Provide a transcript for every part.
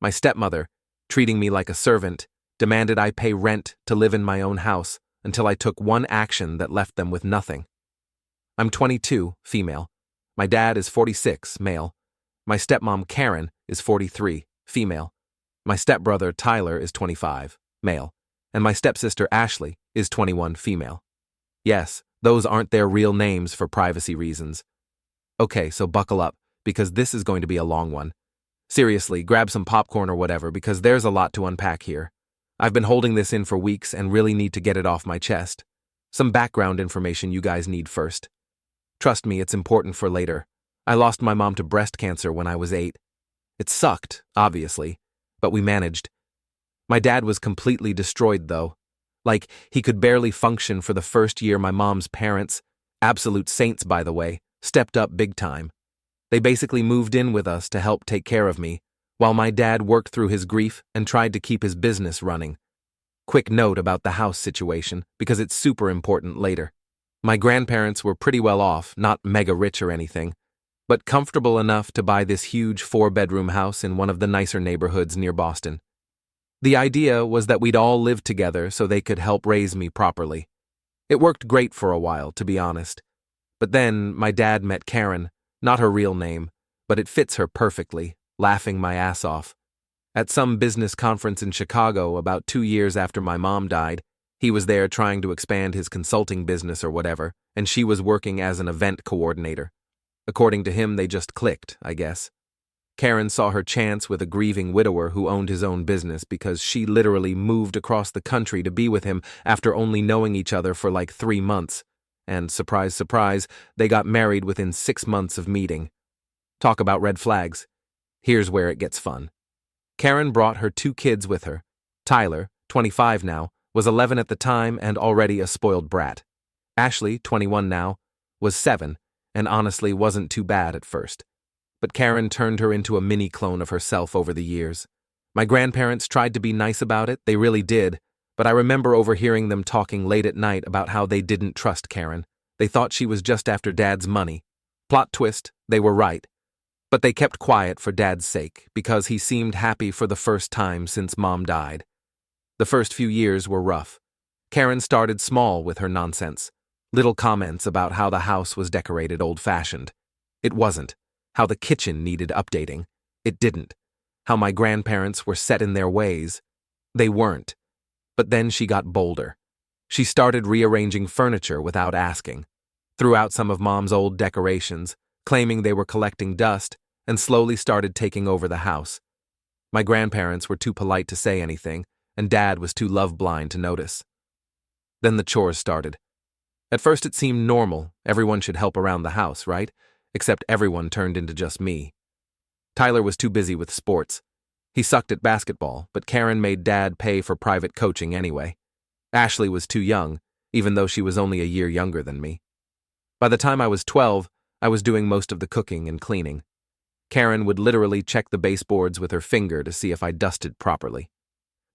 My stepmother, treating me like a servant, demanded I pay rent to live in my own house until I took one action that left them with nothing. I'm 22, female. My dad is 46, male. My stepmom, Karen, is 43, female. My stepbrother, Tyler, is 25, male. And my stepsister, Ashley, is 21, female. Yes, those aren't their real names for privacy reasons. Okay, so buckle up, because this is going to be a long one. Seriously, grab some popcorn or whatever, because there's a lot to unpack here. I've been holding this in for weeks and really need to get it off my chest. Some background information you guys need first. Trust me, it's important for later. I lost my mom to breast cancer when I was 8. It sucked, obviously, but we managed. My dad was completely destroyed, though. Like, he could barely function for the first year. My mom's parents, absolute saints by the way, stepped up big time. They basically moved in with us to help take care of me, while my dad worked through his grief and tried to keep his business running. Quick note about the house situation, because it's super important later. My grandparents were pretty well off, not mega rich or anything, but comfortable enough to buy this huge 4-bedroom house in one of the nicer neighborhoods near Boston. The idea was that we'd all live together so they could help raise me properly. It worked great for a while, to be honest. But then my dad met Karen, not her real name, but it fits her perfectly, laughing my ass off. At some business conference in Chicago about 2 years after my mom died, he was there trying to expand his consulting business or whatever, and she was working as an event coordinator. According to him, they just clicked, I guess. Karen saw her chance with a grieving widower who owned his own business because she literally moved across the country to be with him after only knowing each other for like 3 months. And surprise, surprise, they got married within 6 months of meeting. Talk about red flags. Here's where it gets fun. Karen brought her 2 kids with her. Tyler, 25 now, was 11 at the time and already a spoiled brat. Ashley, 21 now, was 7, and honestly wasn't too bad at first. But Karen turned her into a mini clone of herself over the years. My grandparents tried to be nice about it, they really did, but I remember overhearing them talking late at night about how they didn't trust Karen. They thought she was just after Dad's money. Plot twist, they were right. But they kept quiet for Dad's sake, because he seemed happy for the first time since Mom died. The first few years were rough. Karen started small with her nonsense. Little comments about how the house was decorated old-fashioned. It wasn't. How the kitchen needed updating. It didn't. How my grandparents were set in their ways. They weren't. But then she got bolder. She started rearranging furniture without asking. Threw out some of Mom's old decorations, claiming they were collecting dust, and slowly started taking over the house. My grandparents were too polite to say anything, and Dad was too love-blind to notice. Then the chores started. At first it seemed normal, everyone should help around the house, right? Except everyone turned into just me. Tyler was too busy with sports. He sucked at basketball, but Karen made Dad pay for private coaching anyway. Ashley was too young, even though she was only a year younger than me. By the time I was 12, I was doing most of the cooking and cleaning. Karen would literally check the baseboards with her finger to see if I dusted properly.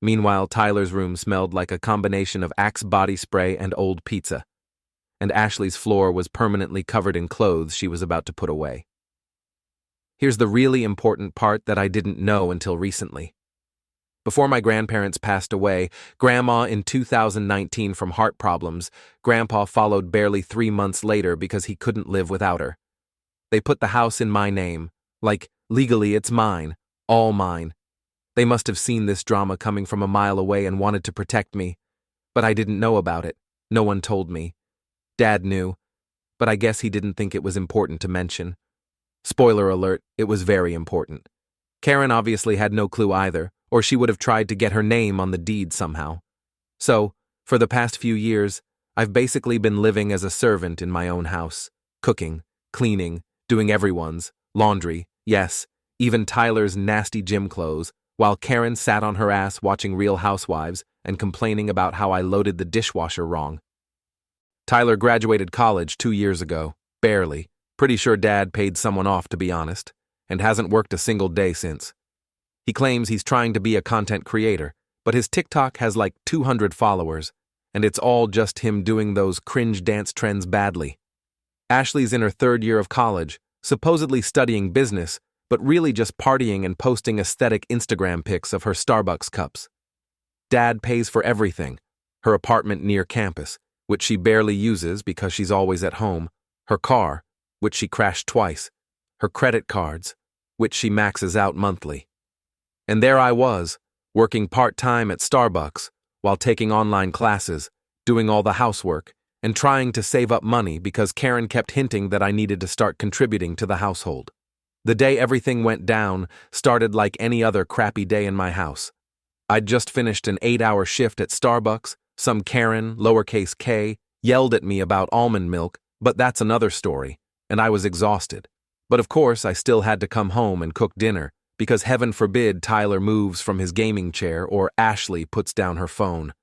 Meanwhile, Tyler's room smelled like a combination of Axe body spray and old pizza. And Ashley's floor was permanently covered in clothes she was about to put away. Here's the really important part that I didn't know until recently. Before my grandparents passed away, Grandma in 2019 from heart problems, Grandpa followed barely 3 months later because he couldn't live without her. They put the house in my name. Like, legally it's mine. All mine. They must have seen this drama coming from a mile away and wanted to protect me. But I didn't know about it. No one told me. Dad knew, but I guess he didn't think it was important to mention. Spoiler alert, it was very important. Karen obviously had no clue either, or she would have tried to get her name on the deed somehow. So, for the past few years, I've basically been living as a servant in my own house, cooking, cleaning, doing everyone's, laundry, yes, even Tyler's nasty gym clothes, while Karen sat on her ass watching Real Housewives and complaining about how I loaded the dishwasher wrong. Tyler graduated college 2 years ago, barely. Pretty sure Dad paid someone off, to be honest, and hasn't worked a single day since. He claims he's trying to be a content creator, but his TikTok has like 200 followers, and it's all just him doing those cringe dance trends badly. Ashley's in her 3rd year of college, supposedly studying business, but really just partying and posting aesthetic Instagram pics of her Starbucks cups. Dad pays for everything: her apartment near campus, which she barely uses because she's always at home, her car, which she crashed twice, her credit cards, which she maxes out monthly. And there I was, working part-time at Starbucks, while taking online classes, doing all the housework, and trying to save up money because Karen kept hinting that I needed to start contributing to the household. The day everything went down started like any other crappy day in my house. I'd just finished an 8-hour shift at Starbucks. Some Karen, lowercase k, yelled at me about almond milk, but that's another story, and I was exhausted. But of course, I still had to come home and cook dinner, because heaven forbid Tyler moves from his gaming chair or Ashley puts down her phone.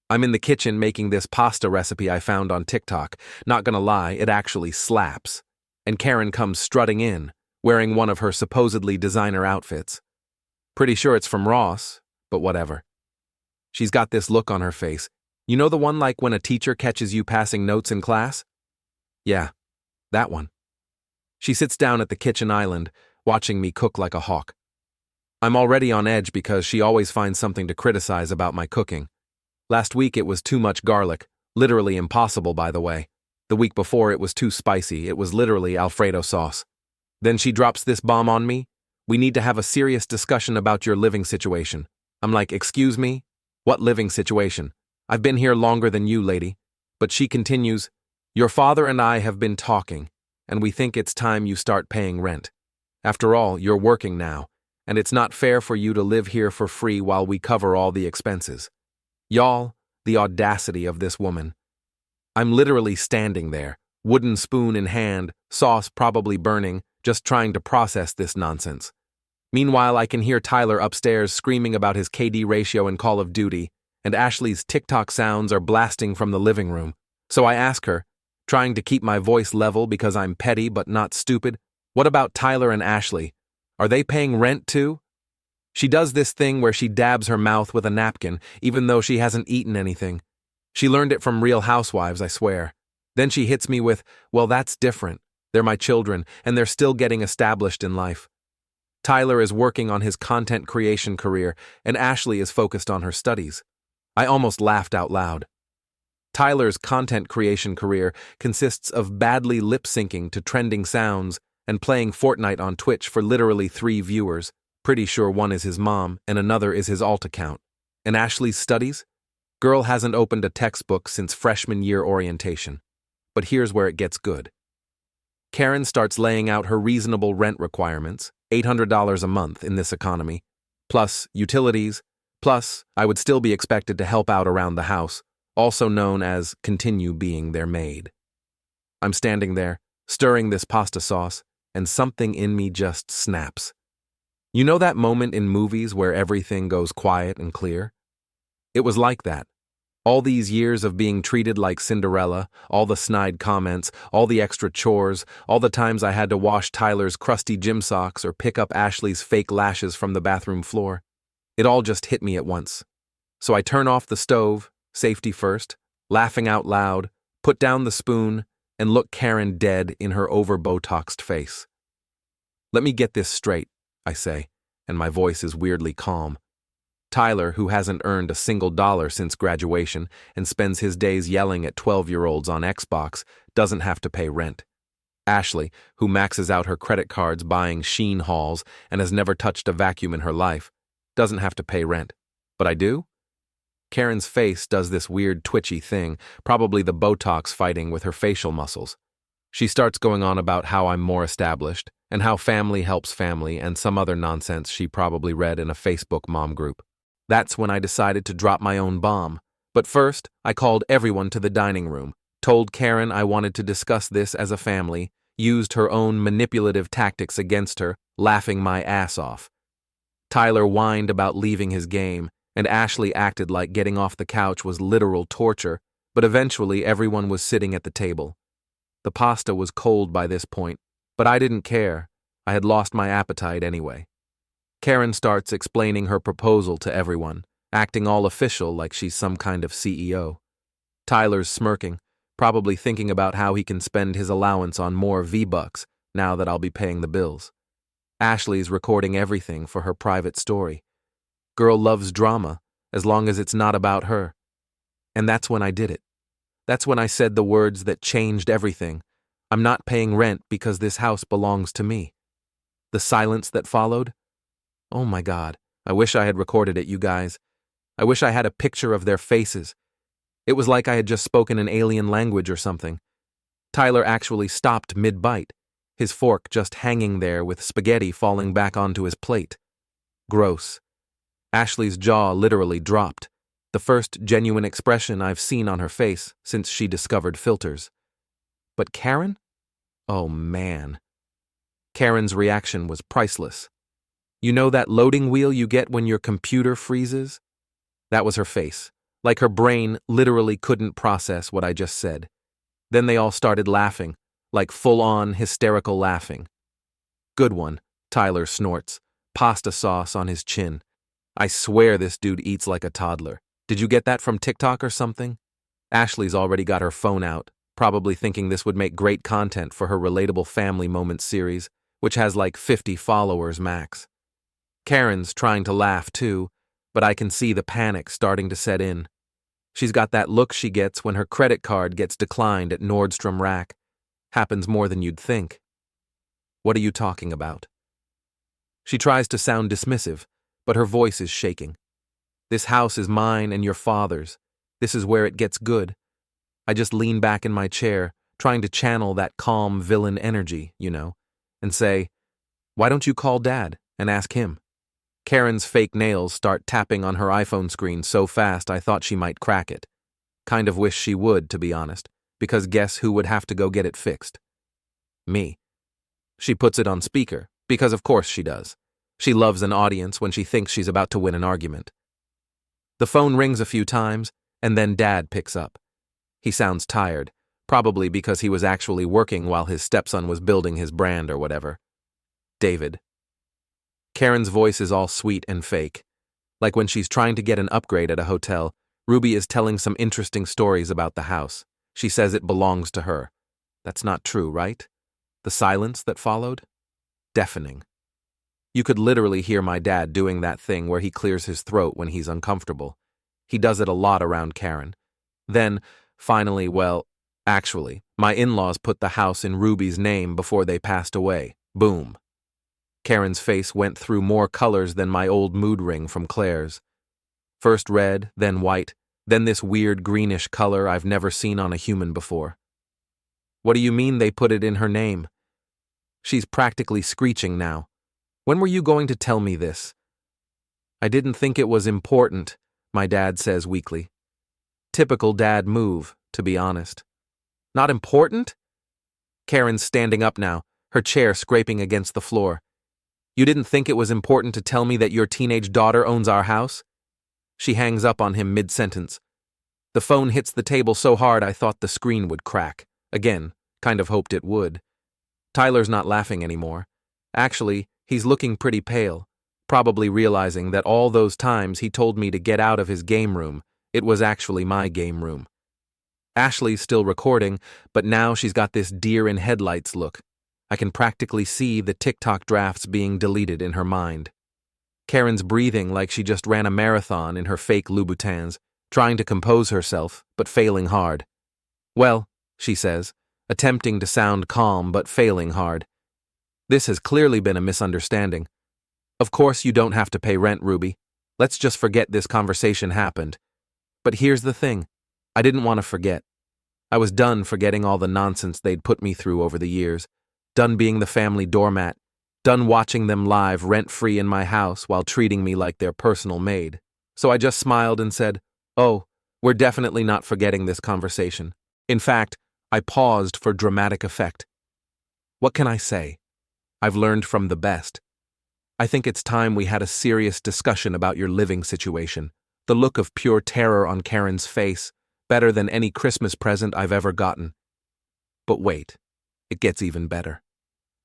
I'm in the kitchen making this pasta recipe I found on TikTok. Not gonna lie, it actually slaps. And Karen comes strutting in, wearing one of her supposedly designer outfits. Pretty sure it's from Ross, but whatever. She's got this look on her face. You know the one like when a teacher catches you passing notes in class? Yeah, that one. She sits down at the kitchen island, watching me cook like a hawk. I'm already on edge because she always finds something to criticize about my cooking. Last week it was too much garlic, literally impossible by the way. The week before it was too spicy, it was literally Alfredo sauce. Then she drops this bomb on me. We need to have a serious discussion about your living situation. I'm like, excuse me? What living situation? I've been here longer than you, lady. But she continues, your father and I have been talking, and we think it's time you start paying rent. After all, you're working now, and it's not fair for you to live here for free while we cover all the expenses. Y'all, the audacity of this woman. I'm literally standing there, wooden spoon in hand, sauce probably burning, just trying to process this nonsense. Meanwhile, I can hear Tyler upstairs screaming about his KD ratio in Call of Duty, and Ashley's TikTok sounds are blasting from the living room. So I ask her, trying to keep my voice level because I'm petty but not stupid, what about Tyler and Ashley? Are they paying rent too? She does this thing where she dabs her mouth with a napkin, even though she hasn't eaten anything. She learned it from Real Housewives, I swear. Then she hits me with, well, that's different. They're my children, and they're still getting established in life. Tyler is working on his content creation career, and Ashley is focused on her studies. I almost laughed out loud. Tyler's content creation career consists of badly lip-syncing to trending sounds and playing Fortnite on Twitch for literally 3 viewers. Pretty sure one is his mom and another is his alt account. And Ashley's studies? Girl hasn't opened a textbook since freshman year orientation. But here's where it gets good. Karen starts laying out her reasonable rent requirements, $800 a month in this economy, plus utilities, plus I would still be expected to help out around the house, also known as continue being their maid. I'm standing there, stirring this pasta sauce, and something in me just snaps. You know that moment in movies where everything goes quiet and clear? It was like that. All these years of being treated like Cinderella, all the snide comments, all the extra chores, all the times I had to wash Tyler's crusty gym socks or pick up Ashley's fake lashes from the bathroom floor. It all just hit me at once. So I turn off the stove, safety first, laughing out loud, put down the spoon, and look Karen dead in her over-Botoxed face. Let me get this straight, I say, and my voice is weirdly calm. Tyler, who hasn't earned a single dollar since graduation and spends his days yelling at 12-year-olds on Xbox, doesn't have to pay rent. Ashley, who maxes out her credit cards buying Shein hauls and has never touched a vacuum in her life, doesn't have to pay rent. But I do? Karen's face does this weird twitchy thing, probably the Botox fighting with her facial muscles. She starts going on about how I'm more established, and how family helps family and some other nonsense she probably read in a Facebook mom group. That's when I decided to drop my own bomb. But first, I called everyone to the dining room, told Karen I wanted to discuss this as a family, used her own manipulative tactics against her, laughing my ass off. Tyler whined about leaving his game, and Ashley acted like getting off the couch was literal torture, but eventually everyone was sitting at the table. The pasta was cold by this point, but I didn't care. I had lost my appetite anyway. Karen starts explaining her proposal to everyone, acting all official like she's some kind of CEO. Tyler's smirking, probably thinking about how he can spend his allowance on more V-Bucks now that I'll be paying the bills. Ashley's recording everything for her private story. Girl loves drama, as long as it's not about her. And that's when I did it. That's when I said the words that changed everything. I'm not paying rent because this house belongs to me. The silence that followed? Oh my God, I wish I had recorded it, you guys. I wish I had a picture of their faces. It was like I had just spoken an alien language or something. Tyler actually stopped mid-bite, his fork just hanging there with spaghetti falling back onto his plate. Gross. Ashley's jaw literally dropped, the first genuine expression I've seen on her face since she discovered filters. But Karen? Oh man. Karen's reaction was priceless. You know that loading wheel you get when your computer freezes? That was her face, like her brain literally couldn't process what I just said. Then they all started laughing, like full-on hysterical laughing. Good one, Tyler snorts, pasta sauce on his chin. I swear this dude eats like a toddler. Did you get that from TikTok or something? Ashley's already got her phone out, probably thinking this would make great content for her Relatable Family Moments series, which has like 50 followers max. Karen's trying to laugh too, but I can see the panic starting to set in. She's got that look she gets when her credit card gets declined at Nordstrom Rack. Happens more than you'd think. What are you talking about? She tries to sound dismissive, but her voice is shaking. This house is mine and your father's. This is where it gets good. I just lean back in my chair, trying to channel that calm villain energy, and say, why don't you call Dad and ask him? Karen's fake nails start tapping on her iPhone screen so fast I thought she might crack it. Kind of wish she would, to be honest, because guess who would have to go get it fixed? Me. She puts it on speaker, because of course she does. She loves an audience when she thinks she's about to win an argument. The phone rings a few times, and then Dad picks up. He sounds tired, probably because he was actually working while his stepson was building his brand or whatever. David. Karen's voice is all sweet and fake. Like when she's trying to get an upgrade at a hotel, Ruby is telling some interesting stories about the house. She says it belongs to her. That's not true, right? The silence that followed? Deafening. You could literally hear my dad doing that thing where he clears his throat when he's uncomfortable. He does it a lot around Karen. Then, finally, actually, my in-laws put the house in Ruby's name before they passed away. Boom. Karen's face went through more colors than my old mood ring from Claire's. First red, then white, then this weird greenish color I've never seen on a human before. What do you mean they put it in her name? She's practically screeching now. When were you going to tell me this? I didn't think it was important, my dad says weakly. Typical dad move, to be honest. Not important? Karen's standing up now, her chair scraping against the floor. You didn't think it was important to tell me that your teenage daughter owns our house? She hangs up on him mid-sentence. The phone hits the table so hard I thought the screen would crack. Again, kind of hoped it would. Tyler's not laughing anymore. Actually, he's looking pretty pale, probably realizing that all those times he told me to get out of his game room, it was actually my game room. Ashley's still recording, but now she's got this deer-in-headlights look. I can practically see the TikTok drafts being deleted in her mind. Karen's breathing like she just ran a marathon in her fake Louboutins, trying to compose herself, but failing hard. Well, she says, attempting to sound calm but failing hard. This has clearly been a misunderstanding. Of course you don't have to pay rent, Ruby. Let's just forget this conversation happened. But here's the thing. I didn't want to forget. I was done forgetting all the nonsense they'd put me through over the years. Done being the family doormat. Done watching them live rent-free in my house while treating me like their personal maid. So I just smiled and said, "Oh, we're definitely not forgetting this conversation." In fact, I paused for dramatic effect. What can I say? I've learned from the best. I think it's time we had a serious discussion about your living situation. The look of pure terror on Karen's face, better than any Christmas present I've ever gotten. But wait, it gets even better.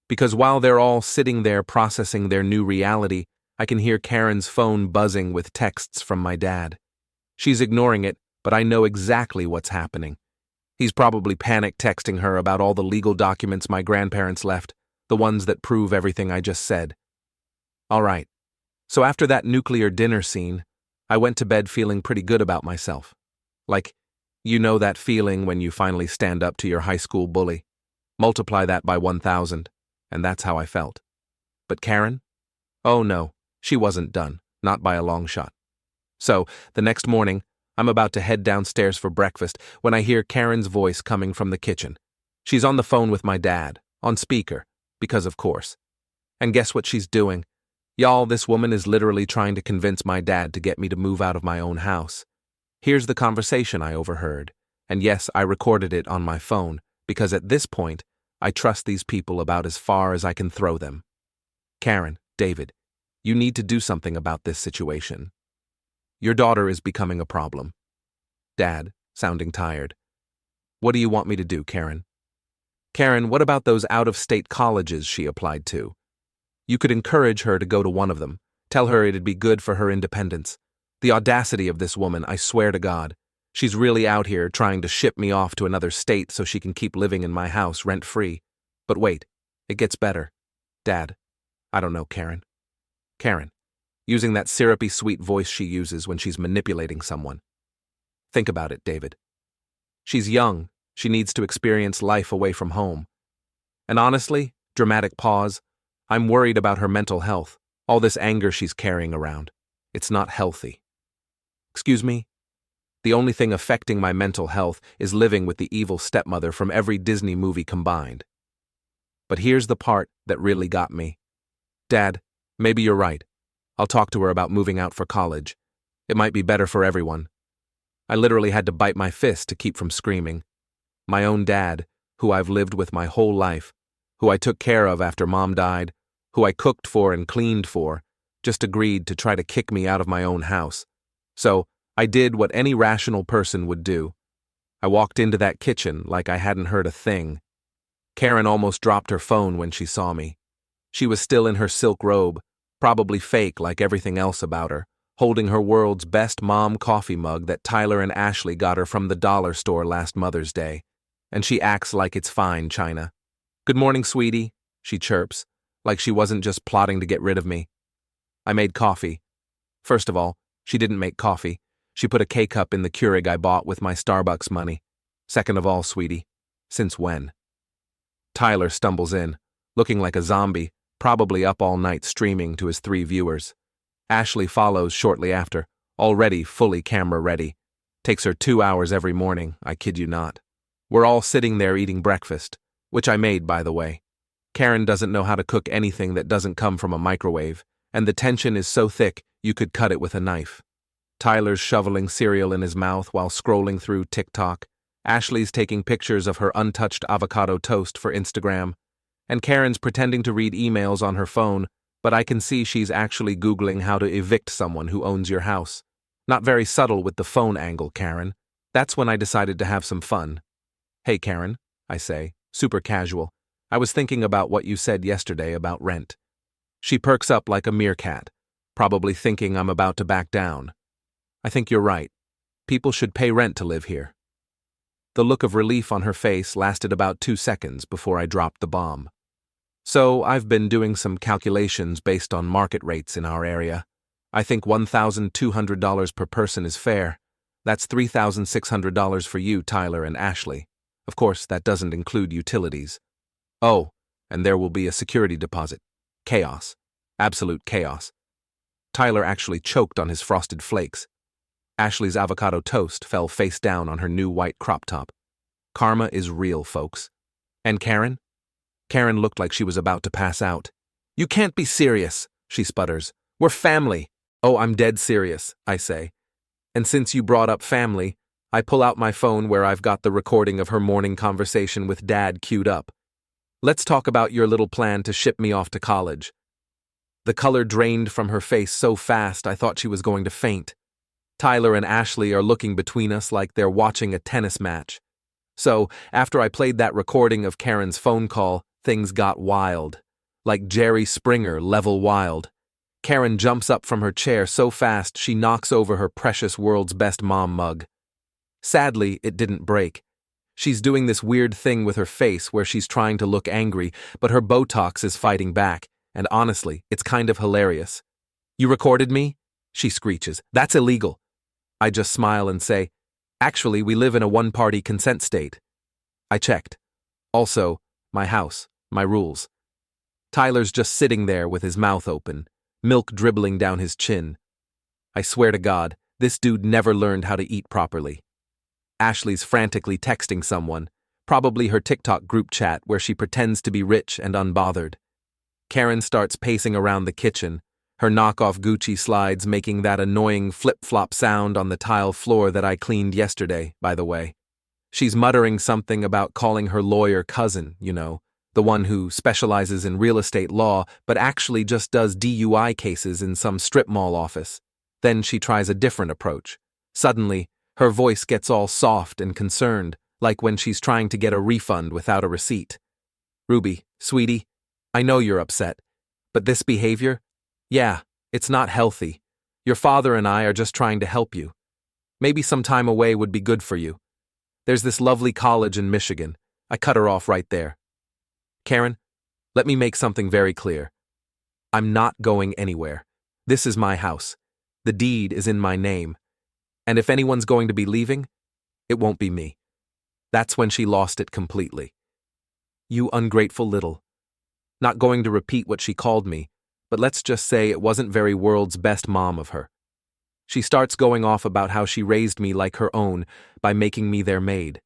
Because while they're all sitting there processing their new reality, I can hear Karen's phone buzzing with texts from my dad. She's ignoring it, but I know exactly what's happening. He's probably panic texting her about all the legal documents my grandparents left, the ones that prove everything I just said. All right. So after that nuclear dinner scene, I went to bed feeling pretty good about myself. Like, you know that feeling when you finally stand up to your high school bully? Multiply that by 1,000, and that's how I felt. But Karen? Oh no, she wasn't done, not by a long shot. So, the next morning, I'm about to head downstairs for breakfast when I hear Karen's voice coming from the kitchen. She's on the phone with my dad, on speaker, because of course. And guess what she's doing? Y'all, this woman is literally trying to convince my dad to get me to move out of my own house. Here's the conversation I overheard. And yes, I recorded it on my phone, because at this point, I trust these people about as far as I can throw them. Karen, David, you need to do something about this situation. Your daughter is becoming a problem. Dad, sounding tired. What do you want me to do, Karen? Karen, what about those out-of-state colleges she applied to? You could encourage her to go to one of them. Tell her it'd be good for her independence. The audacity of this woman, I swear to God. She's really out here trying to ship me off to another state so she can keep living in my house rent-free. But wait, it gets better. Dad, I don't know, Karen. Karen, using that syrupy sweet voice she uses when she's manipulating someone. Think about it, David. She's young. She needs to experience life away from home. And honestly, dramatic pause, I'm worried about her mental health, all this anger she's carrying around. It's not healthy. Excuse me? The only thing affecting my mental health is living with the evil stepmother from every Disney movie combined. But here's the part that really got me. Dad, maybe you're right. I'll talk to her about moving out for college. It might be better for everyone. I literally had to bite my fist to keep from screaming. My own dad, who I've lived with my whole life, who I took care of after Mom died, who I cooked for and cleaned for, just agreed to try to kick me out of my own house. So, I did what any rational person would do. I walked into that kitchen like I hadn't heard a thing. Karen almost dropped her phone when she saw me. She was still in her silk robe, probably fake like everything else about her, holding her world's best mom coffee mug that Tyler and Ashley got her from the dollar store last Mother's Day. And she acts like it's fine china. Good morning, sweetie, she chirps, like she wasn't just plotting to get rid of me. I made coffee. First of all, she didn't make coffee. She put a K-cup in the Keurig I bought with my Starbucks money. Second of all, sweetie, since when? Tyler stumbles in, looking like a zombie, probably up all night streaming to his 3 viewers. Ashley follows shortly after, already fully camera ready. Takes her 2 hours every morning, I kid you not. We're all sitting there eating breakfast, which I made, by the way. Karen doesn't know how to cook anything that doesn't come from a microwave, and the tension is so thick you could cut it with a knife. Tyler's shoveling cereal in his mouth while scrolling through TikTok. Ashley's taking pictures of her untouched avocado toast for Instagram. And Karen's pretending to read emails on her phone, but I can see she's actually Googling how to evict someone who owns your house. Not very subtle with the phone angle, Karen. That's when I decided to have some fun. Hey, Karen, I say, super casual. I was thinking about what you said yesterday about rent. She perks up like a meerkat, probably thinking I'm about to back down. I think you're right. People should pay rent to live here. The look of relief on her face lasted about 2 seconds before I dropped the bomb. So, I've been doing some calculations based on market rates in our area. I think $1,200 per person is fair. That's $3,600 for you, Tyler and Ashley. Of course, that doesn't include utilities. Oh, and there will be a security deposit. Chaos. Absolute chaos. Tyler actually choked on his frosted flakes. Ashley's avocado toast fell face down on her new white crop top. Karma is real, folks. And Karen? Karen looked like she was about to pass out. You can't be serious, she sputters. We're family. Oh, I'm dead serious, I say. And since you brought up family, I pull out my phone where I've got the recording of her morning conversation with Dad queued up. Let's talk about your little plan to ship me off to college. The color drained from her face so fast I thought she was going to faint. Tyler and Ashley are looking between us like they're watching a tennis match. So, after I played that recording of Karen's phone call, things got wild. Like Jerry Springer level wild. Karen jumps up from her chair so fast she knocks over her precious world's best mom mug. Sadly, it didn't break. She's doing this weird thing with her face where she's trying to look angry, but her Botox is fighting back, and honestly, it's kind of hilarious. "You recorded me?" she screeches. "That's illegal." I just smile and say, "Actually, we live in a one-party consent state." I checked. Also, my house, my rules. Tyler's just sitting there with his mouth open, milk dribbling down his chin. I swear to God, this dude never learned how to eat properly. Ashley's frantically texting someone, probably her TikTok group chat where she pretends to be rich and unbothered. Karen starts pacing around the kitchen, her knockoff Gucci slides making that annoying flip-flop sound on the tile floor that I cleaned yesterday, by the way. She's muttering something about calling her lawyer cousin, the one who specializes in real estate law but actually just does DUI cases in some strip mall office. Then she tries a different approach. Suddenly, her voice gets all soft and concerned, like when she's trying to get a refund without a receipt. "Ruby, sweetie, I know you're upset, but this behavior? Yeah, it's not healthy. Your father and I are just trying to help you. Maybe some time away would be good for you. There's this lovely college in Michigan." I cut her off right there. "Karen, let me make something very clear. I'm not going anywhere. This is my house. The deed is in my name. And if anyone's going to be leaving, it won't be me." That's when she lost it completely. "You ungrateful little." Not going to repeat what she called me, but let's just say it wasn't very world's best mom of her. She starts going off about how she raised me like her own by making me their maid,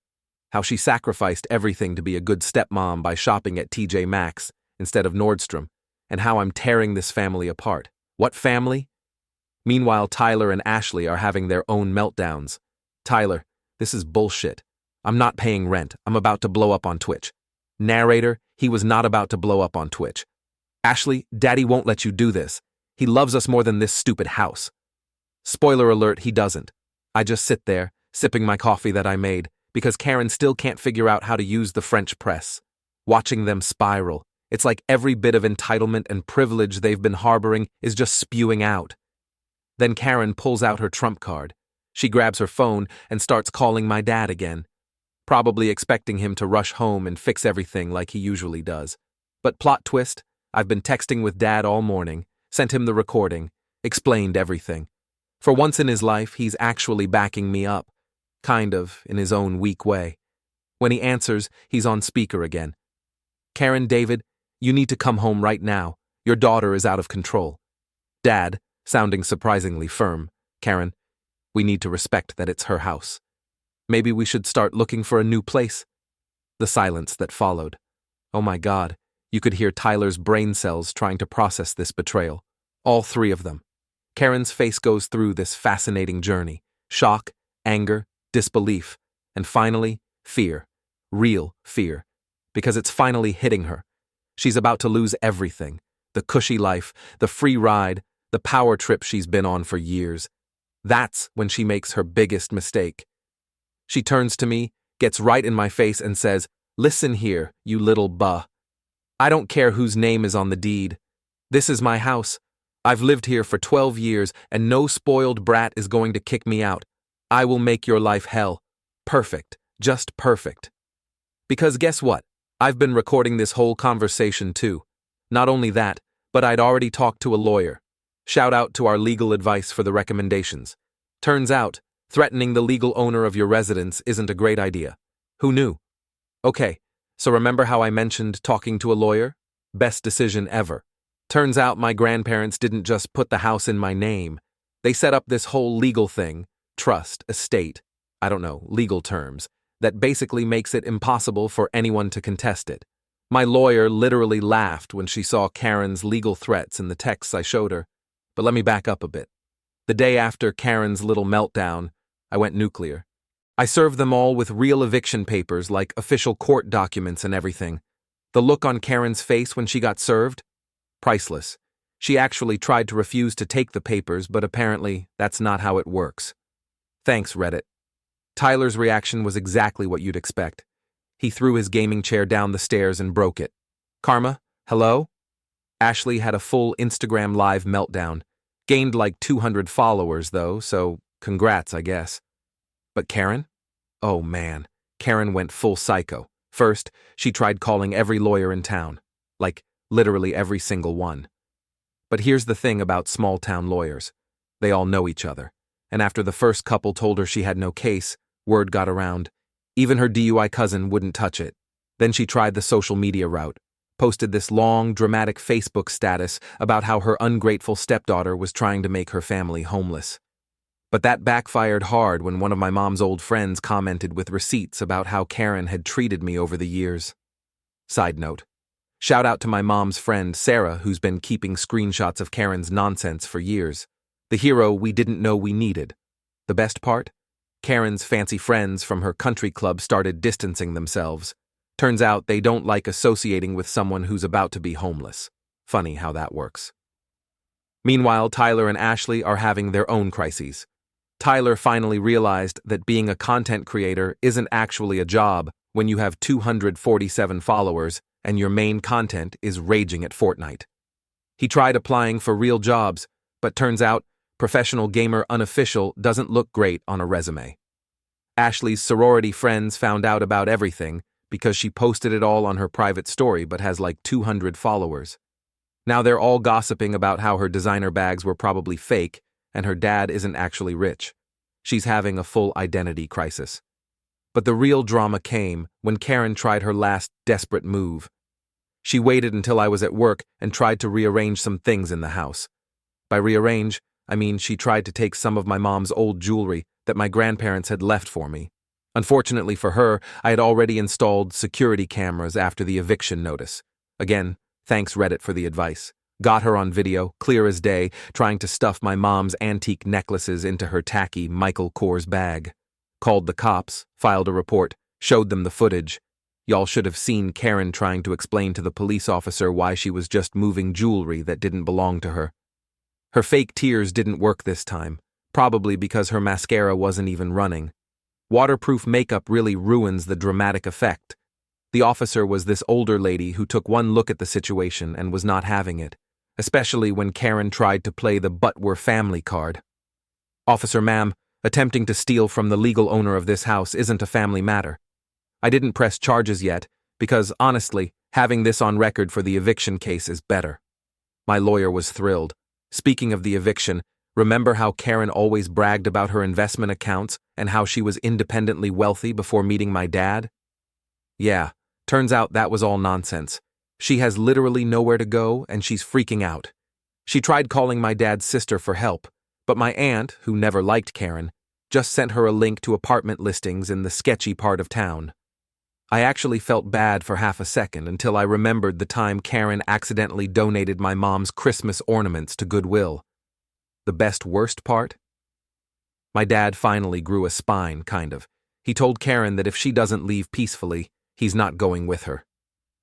how she sacrificed everything to be a good stepmom by shopping at TJ Maxx instead of Nordstrom, and how I'm tearing this family apart. What family? Meanwhile, Tyler and Ashley are having their own meltdowns. "Tyler, this is bullshit. I'm not paying rent. I'm about to blow up on Twitch." Narrator, he was not about to blow up on Twitch. "Ashley, Daddy won't let you do this. He loves us more than this stupid house." Spoiler alert, he doesn't. I just sit there, sipping my coffee that I made, because Karen still can't figure out how to use the French press. Watching them spiral, it's like every bit of entitlement and privilege they've been harboring is just spewing out. Then Karen pulls out her trump card. She grabs her phone and starts calling my dad again, probably expecting him to rush home and fix everything like he usually does. But plot twist, I've been texting with Dad all morning, sent him the recording, explained everything. For once in his life, he's actually backing me up, kind of, in his own weak way. When he answers, he's on speaker again. "Karen, David, you need to come home right now. Your daughter is out of control." Dad, sounding surprisingly firm, "Karen, we need to respect that it's her house. Maybe we should start looking for a new place." The silence that followed. Oh my God, you could hear Tyler's brain cells trying to process this betrayal. All three of them. Karen's face goes through this fascinating journey. Shock, anger, disbelief, and finally, fear. Real fear. Because it's finally hitting her. She's about to lose everything. The cushy life, the free ride, the power trip she's been on for years. That's when she makes her biggest mistake. She turns to me, gets right in my face and says, "Listen here, you little buh. I don't care whose name is on the deed. This is my house. I've lived here for 12 years and no spoiled brat is going to kick me out. I will make your life hell. Perfect. Just perfect." Because guess what? I've been recording this whole conversation too. Not only that, but I'd already talked to a lawyer. Shout out to our legal advice for the recommendations. Turns out, threatening the legal owner of your residence isn't a great idea. Who knew? Okay, so remember how I mentioned talking to a lawyer? Best decision ever. Turns out my grandparents didn't just put the house in my name. They set up this whole legal thing, trust, estate, I don't know, legal terms, that basically makes it impossible for anyone to contest it. My lawyer literally laughed when she saw Karen's legal threats in the texts I showed her. But let me back up a bit. The day after Karen's little meltdown, I went nuclear. I served them all with real eviction papers like official court documents and everything. The look on Karen's face when she got served? Priceless. She actually tried to refuse to take the papers, but apparently that's not how it works. Thanks, Reddit. Tyler's reaction was exactly what you'd expect. He threw his gaming chair down the stairs and broke it. "Karma, hello?" Ashley had a full Instagram live meltdown. Gained like 200 followers, though, so congrats, I guess. But Karen? Oh man, Karen went full psycho. First, she tried calling every lawyer in town. Like, literally every single one. But here's the thing about small-town lawyers. They all know each other. And after the first couple told her she had no case, word got around. Even her DUI cousin wouldn't touch it. Then she tried the social media route, posted this long, dramatic Facebook status about how her ungrateful stepdaughter was trying to make her family homeless. But that backfired hard when one of my mom's old friends commented with receipts about how Karen had treated me over the years. Side note. Shout out to my mom's friend Sarah, who's been keeping screenshots of Karen's nonsense for years. The hero we didn't know we needed. The best part? Karen's fancy friends from her country club started distancing themselves. Turns out they don't like associating with someone who's about to be homeless. Funny how that works. Meanwhile, Tyler and Ashley are having their own crises. Tyler finally realized that being a content creator isn't actually a job when you have 247 followers and your main content is raging at Fortnite. He tried applying for real jobs, but turns out professional gamer unofficial doesn't look great on a resume. Ashley's sorority friends found out about everything because she posted it all on her private story but has like 200 followers. Now they're all gossiping about how her designer bags were probably fake and her dad isn't actually rich. She's having a full identity crisis. But the real drama came when Karen tried her last desperate move. She waited until I was at work and tried to rearrange some things in the house. By rearrange, I mean she tried to take some of my mom's old jewelry that my grandparents had left for me. Unfortunately for her, I had already installed security cameras after the eviction notice. Again, thanks Reddit for the advice. Got her on video, clear as day, trying to stuff my mom's antique necklaces into her tacky Michael Kors bag. Called the cops, filed a report, showed them the footage. Y'all should have seen Karen trying to explain to the police officer why she was just moving jewelry that didn't belong to her. Her fake tears didn't work this time, probably because her mascara wasn't even running. Waterproof makeup really ruins the dramatic effect. The officer was this older lady who took one look at the situation and was not having it, especially when Karen tried to play the "but we're family" card. Officer ma'am, attempting to steal from the legal owner of this house isn't a family matter. I didn't press charges yet because, honestly, having this on record for the eviction case is better. My lawyer was thrilled. Speaking of the eviction, remember how Karen always bragged about her investment accounts and how she was independently wealthy before meeting my dad? Yeah, turns out that was all nonsense. She has literally nowhere to go and she's freaking out. She tried calling my dad's sister for help, but my aunt, who never liked Karen, just sent her a link to apartment listings in the sketchy part of town. I actually felt bad for half a second until I remembered the time Karen accidentally donated my mom's Christmas ornaments to Goodwill. The worst part? My dad finally grew a spine, kind of. He told Karen that if she doesn't leave peacefully, he's not going with her.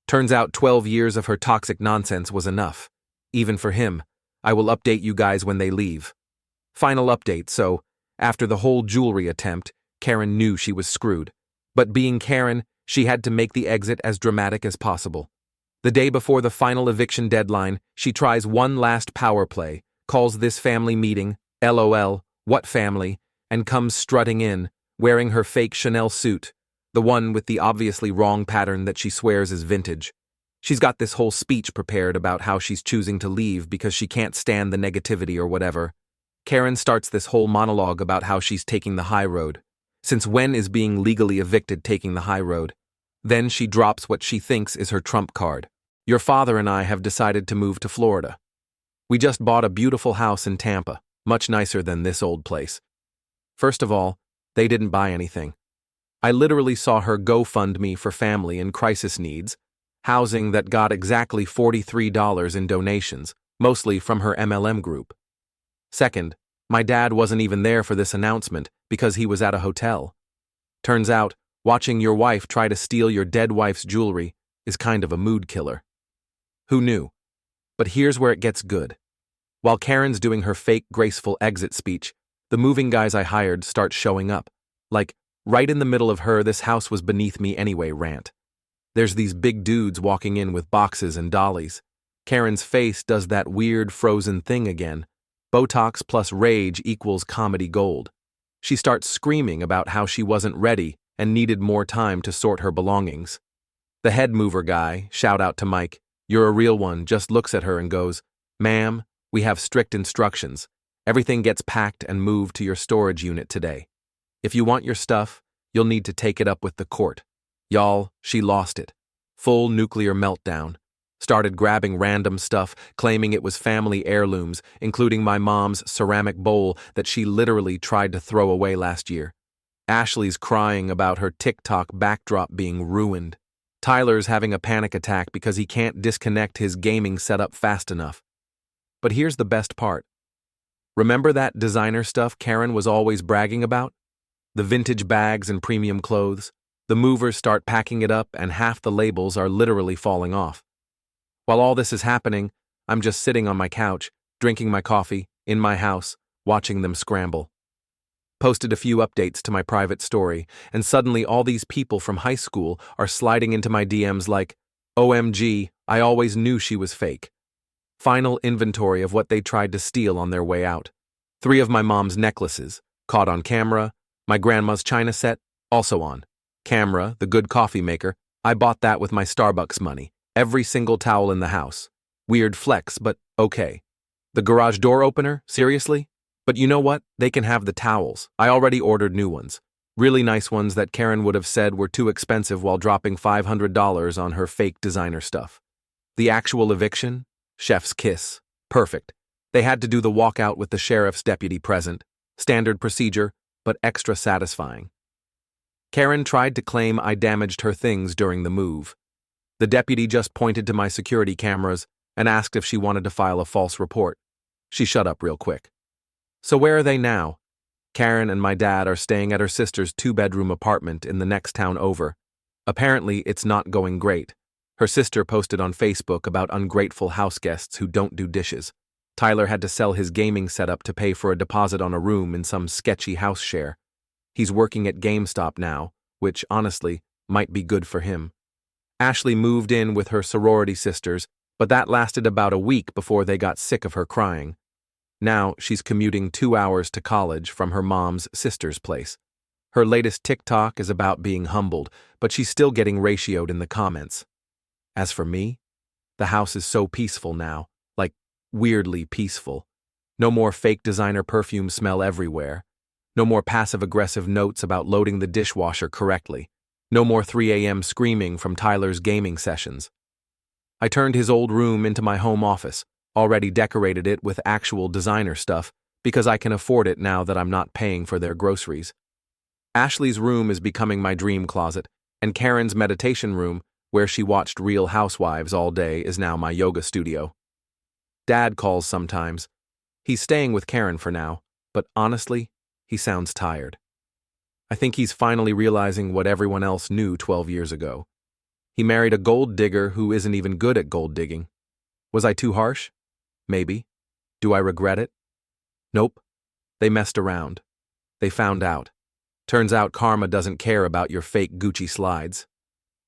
Turns out 12 years of her toxic nonsense was enough. Even for him. I will update you guys when they leave. Final update, so, after the whole jewelry attempt, Karen knew she was screwed. But being Karen, she had to make the exit as dramatic as possible. The day before the final eviction deadline, she tries one last power play, calls this family meeting, LOL, what family, and comes strutting in, wearing her fake Chanel suit, the one with the obviously wrong pattern that she swears is vintage. She's got this whole speech prepared about how she's choosing to leave because she can't stand the negativity or whatever. Karen starts this whole monologue about how she's taking the high road. Since when is being legally evicted taking the high road? Then she drops what she thinks is her trump card. Your father and I have decided to move to Florida. We just bought a beautiful house in Tampa, much nicer than this old place. First of all, they didn't buy anything. I literally saw her GoFundMe for family in crisis needs, housing that got exactly $43 in donations, mostly from her MLM group. Second, my dad wasn't even there for this announcement because he was at a hotel. Turns out, watching your wife try to steal your dead wife's jewelry is kind of a mood killer. Who knew? But here's where it gets good. While Karen's doing her fake graceful exit speech, the moving guys I hired start showing up. Like, right in the middle of her "this house was beneath me anyway" rant. There's these big dudes walking in with boxes and dollies. Karen's face does that weird frozen thing again. Botox plus rage equals comedy gold. She starts screaming about how she wasn't ready and needed more time to sort her belongings. The head mover guy, shout out to Mike, You're a real one just looks at her and goes, "Ma'am, we have strict instructions. Everything gets packed and moved to your storage unit today. If you want your stuff, you'll need to take it up with the court." Y'all, she lost it. Full nuclear meltdown. Started grabbing random stuff, claiming it was family heirlooms, including my mom's ceramic bowl that she literally tried to throw away last year. Ashley's crying about her TikTok backdrop being ruined. Tyler's having a panic attack because he can't disconnect his gaming setup fast enough. But here's the best part. Remember that designer stuff Karen was always bragging about? The vintage bags and premium clothes? The movers start packing it up and half the labels are literally falling off. While all this is happening, I'm just sitting on my couch, drinking my coffee, in my house, watching them scramble. Posted a few updates to my private story, and suddenly all these people from high school are sliding into my DMs like, "OMG, I always knew she was fake." Final inventory of what they tried to steal on their way out. 3 of my mom's necklaces, caught on camera. My grandma's china set, also on camera. The good coffee maker, I bought that with my Starbucks money. Every single towel in the house. Weird flex, but okay. The garage door opener, seriously? But you know what? They can have the towels. I already ordered new ones. Really nice ones that Karen would have said were too expensive while dropping $500 on her fake designer stuff. The actual eviction? Chef's kiss. Perfect. They had to do the walkout with the sheriff's deputy present. Standard procedure, but extra satisfying. Karen tried to claim I damaged her things during the move. The deputy just pointed to my security cameras and asked if she wanted to file a false report. She shut up real quick. So where are they now? Karen and my dad are staying at her sister's 2-bedroom apartment in the next town over. Apparently, it's not going great. Her sister posted on Facebook about ungrateful house guests who don't do dishes. Tyler had to sell his gaming setup to pay for a deposit on a room in some sketchy house share. He's working at GameStop now, which, honestly, might be good for him. Ashley moved in with her sorority sisters, but that lasted about a week before they got sick of her crying. Now she's commuting 2 hours to college from her mom's sister's place. Her latest TikTok is about being humbled, but she's still getting ratioed in the comments. As for me, the house is so peaceful now, like weirdly peaceful. No more fake designer perfume smell everywhere. No more passive-aggressive notes about loading the dishwasher correctly. No more 3 a.m. screaming from Tyler's gaming sessions. I turned his old room into my home office, already decorated it with actual designer stuff because I can afford it now that I'm not paying for their groceries. Ashley's room is becoming my dream closet, and Karen's meditation room, where she watched Real Housewives all day, is now my yoga studio. Dad calls sometimes. He's staying with Karen for now, but honestly, he sounds tired. I think he's finally realizing what everyone else knew 12 years ago. He married a gold digger who isn't even good at gold digging. Was I too harsh? Maybe. Do I regret it? Nope. They messed around. They found out. Turns out karma doesn't care about your fake Gucci slides.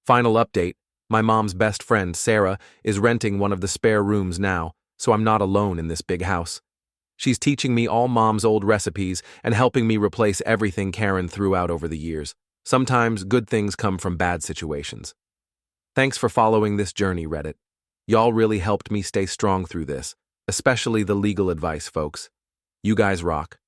Final update, my mom's best friend, Sarah, is renting one of the spare rooms now, so I'm not alone in this big house. She's teaching me all Mom's old recipes and helping me replace everything Karen threw out over the years. Sometimes good things come from bad situations. Thanks for following this journey, Reddit. Y'all really helped me stay strong through this, especially the legal advice folks. You guys rock.